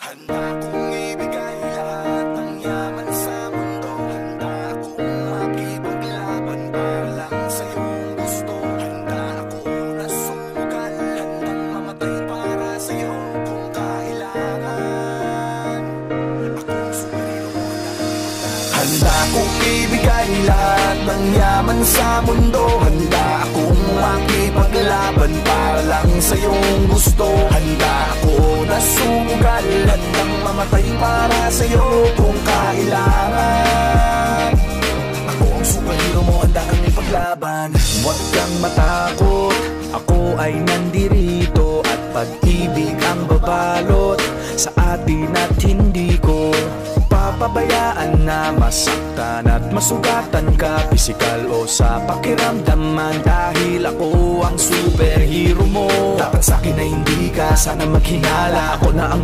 Handa kong ibigay lahat ng yaman sa mundo. Handa akong makipaglaban para lang sa iyong gusto. Handa ako na sumugal, handang mamatay para sa iyo kung kailangan. Akong superhero mo na. Handa kong ibigay lahat ng yaman sa mundo. Handa akong makipaglaban para lang sa iyong gusto. Handa ako na sumugal, handang mamatay para sa iyo kung kailangan. Ako ang superhero mo, handa kang ipaglaban. Huwag kang matakot, ako ay nandirito. At pag-ibig ang babalot sa atin at hindi ko papabayaan na masaktan at masugatan ka, pisikal o sa pakiramdaman. Dahil ako ang superhero mo, Dapat sa'kin na hindi ka sana maghinala. ako na ang